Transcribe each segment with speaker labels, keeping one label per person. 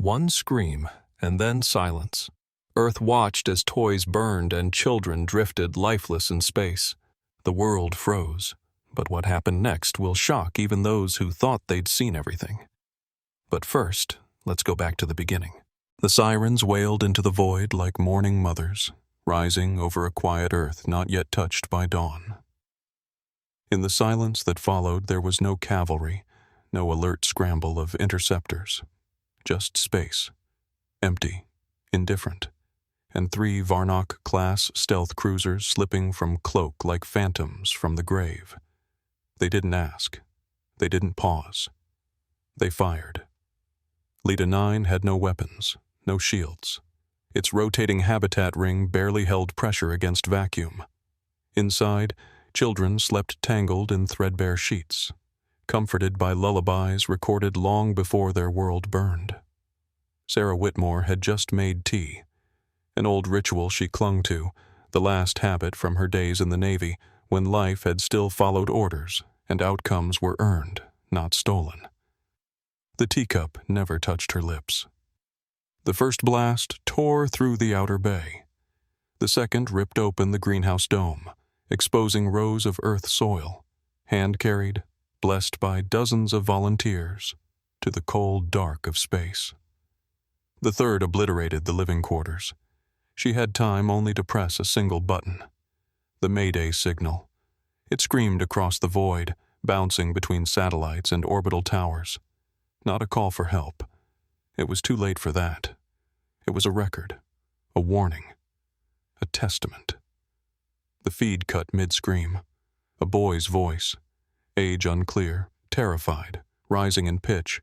Speaker 1: One scream, and then silence. Earth watched as toys burned and children drifted lifeless in space. The world froze, but what happened next will shock even those who thought they'd seen everything. But first, let's go back to the beginning. The sirens wailed into the void like mourning mothers, rising over a quiet Earth not yet touched by dawn. In the silence that followed, there was no cavalry, no alert scramble of interceptors. Just space, empty, indifferent, and 3 Varnock-class stealth cruisers slipping from cloak like phantoms from the grave. They didn't ask. They didn't pause. They fired. Leda 9 had no weapons, no shields. Its rotating habitat ring barely held pressure against vacuum. Inside, children slept tangled in threadbare sheets, comforted by lullabies recorded long before their world burned. Sarah Whitmore had just made tea, an old ritual she clung to, the last habit from her days in the Navy, when life had still followed orders and outcomes were earned, not stolen. The teacup never touched her lips. The first blast tore through the outer bay. The second ripped open the greenhouse dome, exposing rows of Earth soil, hand-carried, blessed by dozens of volunteers, to the cold dark of space. The third obliterated the living quarters. She had time only to press a single button. The Mayday signal. It screamed across the void, bouncing between satellites and orbital towers. Not a call for help. It was too late for that. It was a record, a warning, a testament. The feed cut mid-scream. A boy's voice, age unclear, terrified, rising in pitch,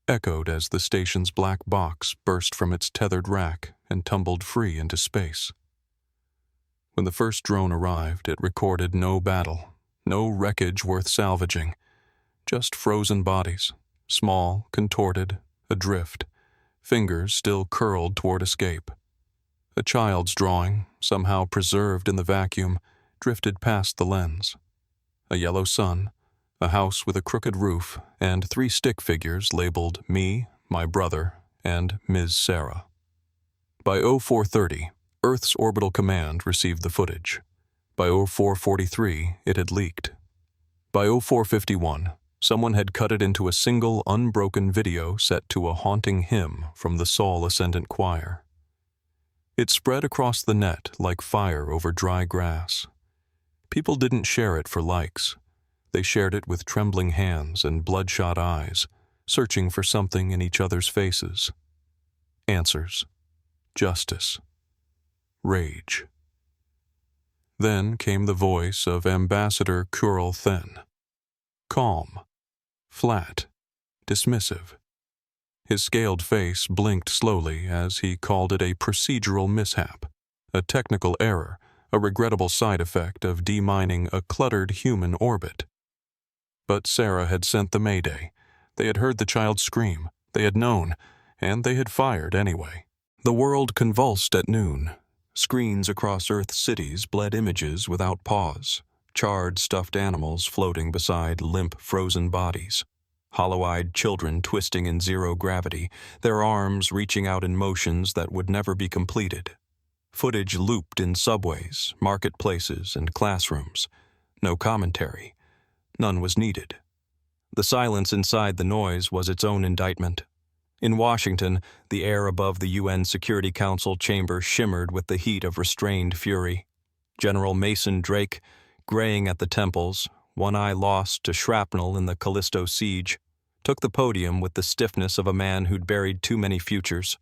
Speaker 1: echoed as the station's black box burst from its tethered rack and tumbled free into space. When the first drone arrived, it recorded no battle, no wreckage worth salvaging, just frozen bodies, small, contorted, adrift, fingers still curled toward escape. A child's drawing, somehow preserved in the vacuum, drifted past the lens. A yellow sun, a house with a crooked roof, and 3 stick figures labeled me, my brother, and Ms. Sarah. By 0430, Earth's orbital command received the footage. By 0443, it had leaked. By 0451, someone had cut it into a single unbroken video set to a haunting hymn from the Saul Ascendant Choir. It spread across the net like fire over dry grass. People didn't share it for likes. They shared it with trembling hands and bloodshot eyes, searching for something in each other's faces. Answers. Justice. Rage. Then came the voice of Ambassador Curl Then. Calm. Flat. Dismissive. His scaled face blinked slowly as he called it a procedural mishap, a technical error, a regrettable side effect of demining a cluttered human orbit. But Sarah had sent the Mayday. They had heard the child scream. They had known, and they had fired anyway. The world convulsed at noon. Screens across Earth's cities bled images without pause, charred stuffed animals floating beside limp, frozen bodies, hollow-eyed children twisting in zero gravity, their arms reaching out in motions that would never be completed. Footage looped in subways, marketplaces, and classrooms. No commentary. None was needed. The silence inside the noise was its own indictment. In Washington, the air above the UN Security Council chamber shimmered with the heat of restrained fury. General Mason Drake, graying at the temples, one eye lost to shrapnel in the Callisto siege, took the podium with the stiffness of a man who'd buried too many futures.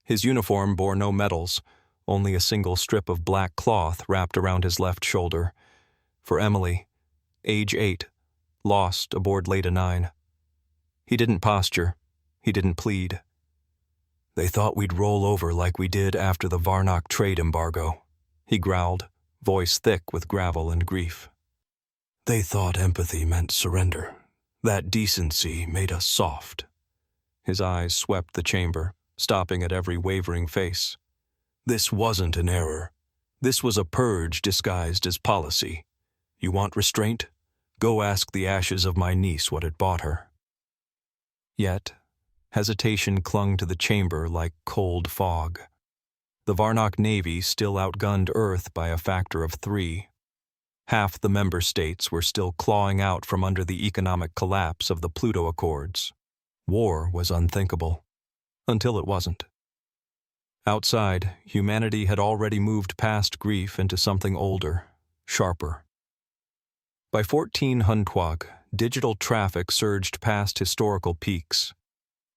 Speaker 1: His uniform bore no medals, only a single strip of black cloth wrapped around his left shoulder. For Emily, age 8, lost aboard Leda 9. He didn't posture. He didn't plead. They thought we'd roll over like we did after the Varnock trade embargo, he growled, voice thick with gravel and grief. They thought empathy meant surrender. That decency made us soft. His eyes swept the chamber, stopping at every wavering face. This wasn't an error. This was a purge disguised as policy. You want restraint? Go ask the ashes of my niece what it bought her. Yet, Hesitation clung to the chamber like cold fog. The Varnock Navy still outgunned Earth by a factor of 3. Half the member states were still clawing out from under the economic collapse of the Pluto Accords. War was unthinkable. Until it wasn't. Outside, humanity had already moved past grief into something older, sharper. By 1400, digital traffic surged past historical peaks.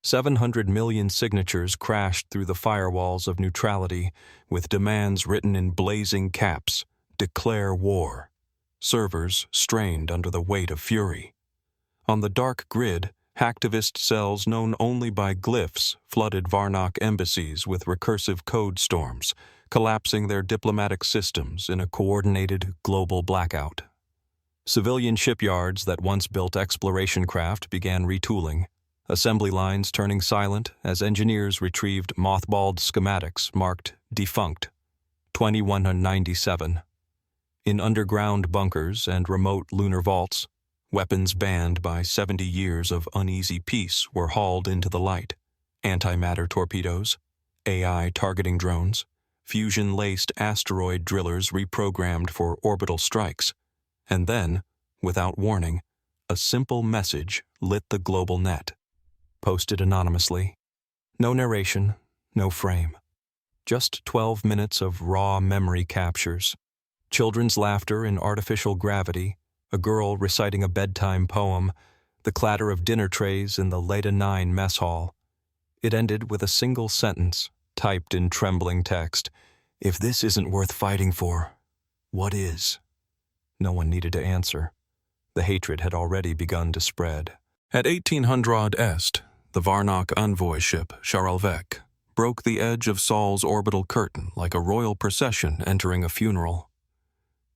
Speaker 1: 700 million signatures crashed through the firewalls of neutrality with demands written in blazing caps, "Declare war." Servers strained under the weight of fury. On the dark grid, hacktivist cells known only by glyphs flooded Varnock embassies with recursive code storms, collapsing their diplomatic systems in a coordinated global blackout. Civilian shipyards that once built exploration craft began retooling, assembly lines turning silent as engineers retrieved mothballed schematics marked "Defunct, 2197." In underground bunkers and remote lunar vaults, weapons banned by 70 years of uneasy peace were hauled into the light. Antimatter torpedoes, AI targeting drones, fusion-laced asteroid drillers reprogrammed for orbital strikes. And then, without warning, a simple message lit the global net. Posted anonymously. No narration, no frame. Just 12 minutes of raw memory captures. Children's laughter in artificial gravity, a girl reciting a bedtime poem, the clatter of dinner trays in the Leda 9 mess hall. It ended with a single sentence, typed in trembling text. "If this isn't worth fighting for, what is?" No one needed to answer. The hatred had already begun to spread. At 1800 Est, the Varnock envoy ship, Charlevec, broke the edge of Sol's orbital curtain like a royal procession entering a funeral.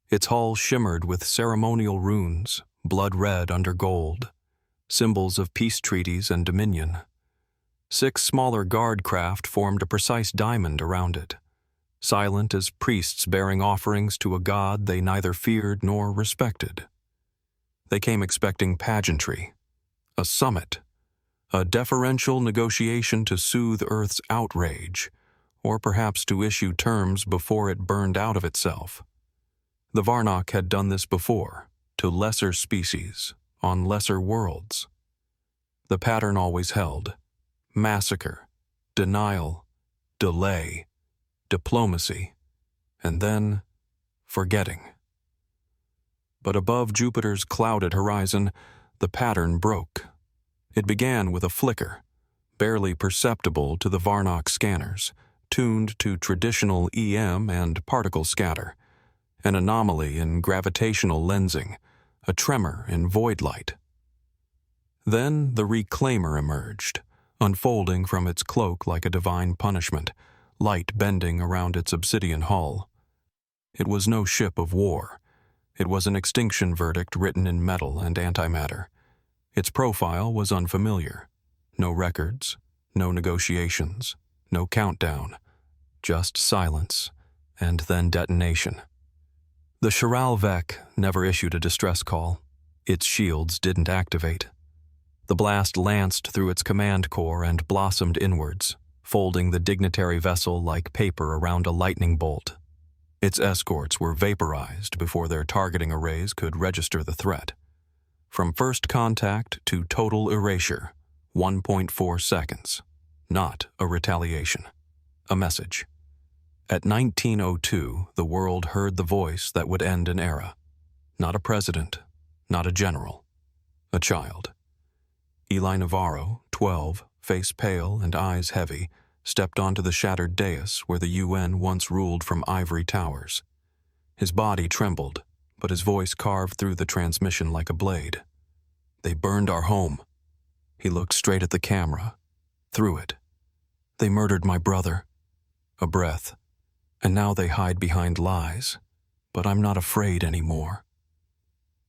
Speaker 1: Its hull shimmered with ceremonial runes, blood red under gold, symbols of peace treaties and dominion. 6 smaller guard craft formed a precise diamond around it, silent as priests bearing offerings to a god they neither feared nor respected. They came expecting pageantry, a summit, a deferential negotiation to soothe Earth's outrage, or perhaps to issue terms before it burned out of itself. The Varnock had done this before, to lesser species, on lesser worlds. The pattern always held: massacre, denial, delay, diplomacy, and then forgetting. But above Jupiter's clouded horizon, the pattern broke. It began with a flicker, barely perceptible to the Varnock scanners, tuned to traditional EM and particle scatter, an anomaly in gravitational lensing, a tremor in void light. Then the Reclaimer emerged, unfolding from its cloak like a divine punishment, light bending around its obsidian hull. It was no ship of war. It was an extinction verdict written in metal and antimatter. Its profile was unfamiliar. No records, no negotiations, no countdown, just silence, and then detonation. The Charlevec never issued a distress call. Its shields didn't activate. The blast lanced through its command core and blossomed inwards, folding the dignitary vessel like paper around a lightning bolt. Its escorts were vaporized before their targeting arrays could register the threat. From first contact to total erasure, 1.4 seconds. Not a retaliation. A message. At 1902, the world heard the voice that would end an era. Not a president, not a general. A child. Eli Navarro, 12, face pale and eyes heavy, stepped onto the shattered dais where the UN once ruled from ivory towers. His body trembled, but his voice carved through the transmission like a blade. "They burned our home." He looked straight at the camera, through it. "They murdered my brother." A breath. "And now they hide behind lies. But I'm not afraid anymore."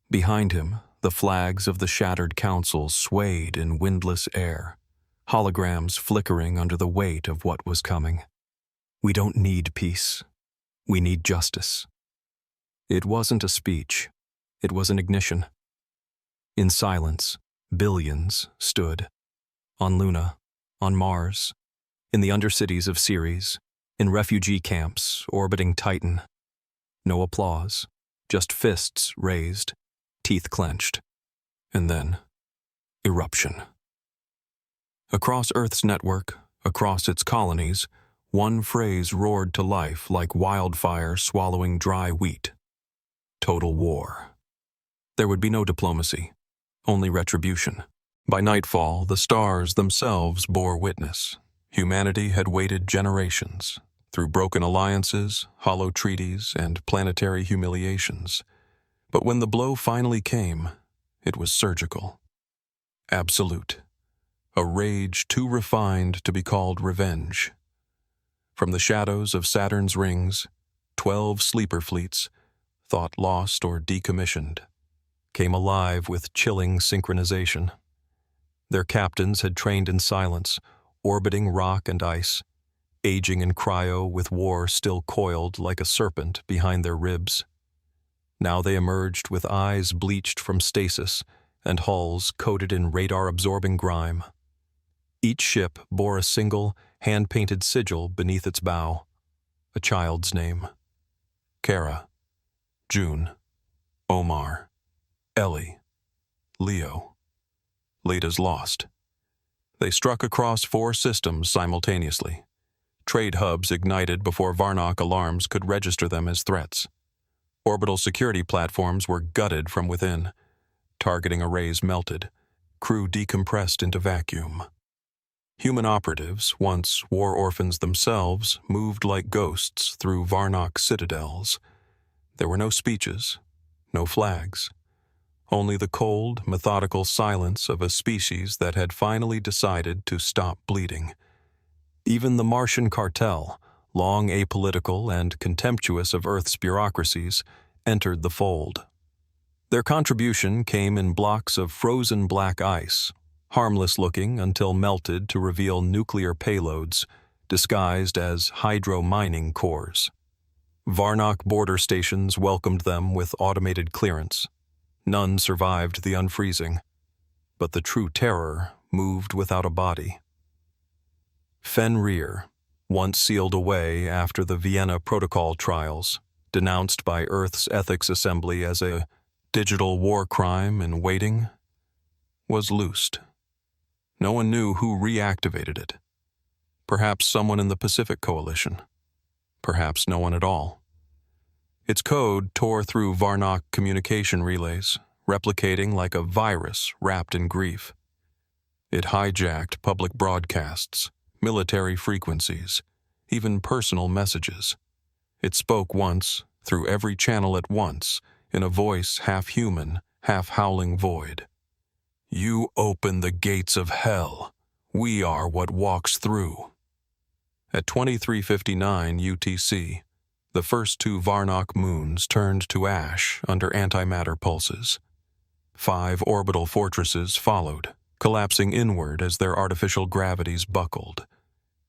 Speaker 1: Behind him, the flags of the shattered council swayed in windless air, holograms flickering under the weight of what was coming. "We don't need peace. We need justice." It wasn't a speech. It was an ignition. In silence, billions stood. On Luna, on Mars, in the undercities of Ceres, in refugee camps orbiting Titan. No applause, just fists raised, teeth clenched. And then, eruption. Across Earth's network, across its colonies, one phrase roared to life like wildfire swallowing dry wheat. Total war. There would be no diplomacy, only retribution. By nightfall, the stars themselves bore witness. Humanity had waited generations, through broken alliances, hollow treaties, and planetary humiliations. But when the blow finally came, it was surgical. Absolute. A rage too refined to be called revenge. From the shadows of Saturn's rings, 12 sleeper fleets, thought lost or decommissioned, came alive with chilling synchronization. Their captains had trained in silence, orbiting rock and ice, aging in cryo with war still coiled like a serpent behind their ribs. Now they emerged with eyes bleached from stasis and hulls coated in radar-absorbing grime. Each ship bore a single, hand-painted sigil beneath its bow, a child's name. Kara, June, Omar, Ellie, Leo. Leda's lost. They struck across 4 systems simultaneously. Trade hubs ignited before Varnock alarms could register them as threats. Orbital security platforms were gutted from within. Targeting arrays melted. Crew decompressed into vacuum. Human operatives, once war orphans themselves, moved like ghosts through Varnock citadels. There were no speeches, no flags. Only the cold, methodical silence of a species that had finally decided to stop bleeding. Even the Martian cartel, long apolitical and contemptuous of Earth's bureaucracies, entered the fold. Their contribution came in blocks of frozen black ice, harmless-looking until melted to reveal nuclear payloads, disguised as hydro-mining cores. Varnock border stations welcomed them with automated clearance. None survived the unfreezing, but the true terror moved without a body. Fenrir, once sealed away after the Vienna Protocol trials, denounced by Earth's Ethics Assembly as a digital war crime in waiting, was loosed. No one knew who reactivated it. Perhaps someone in the Pacific Coalition. Perhaps no one at all. Its code tore through Varnock communication relays, replicating like a virus wrapped in grief. It hijacked public broadcasts, military frequencies, even personal messages. It spoke once, through every channel at once, in a voice half human, half howling void. You open the gates of hell. We are what walks through. At 23:59 UTC, the first 2 Varnock moons turned to ash under antimatter pulses. 5 orbital fortresses followed, collapsing inward as their artificial gravities buckled.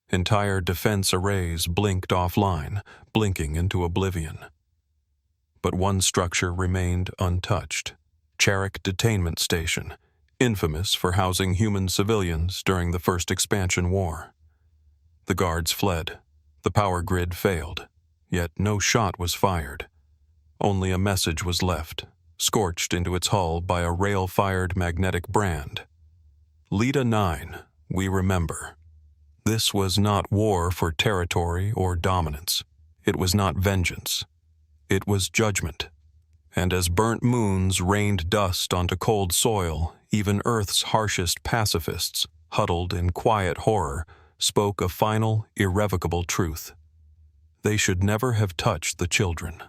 Speaker 1: Entire defense arrays blinked offline, blinking into oblivion. But one structure remained untouched. Charrick Detainment Station, infamous for housing human civilians during the First Expansion War. The guards fled. The power grid failed. Yet no shot was fired. Only a message was left, scorched into its hull by a rail-fired magnetic brand. Leda 9, we remember. This was not war for territory or dominance. It was not vengeance. It was judgment. And as burnt moons rained dust onto cold soil, even Earth's harshest pacifists, huddled in quiet horror, spoke a final, irrevocable truth. They should never have touched the children.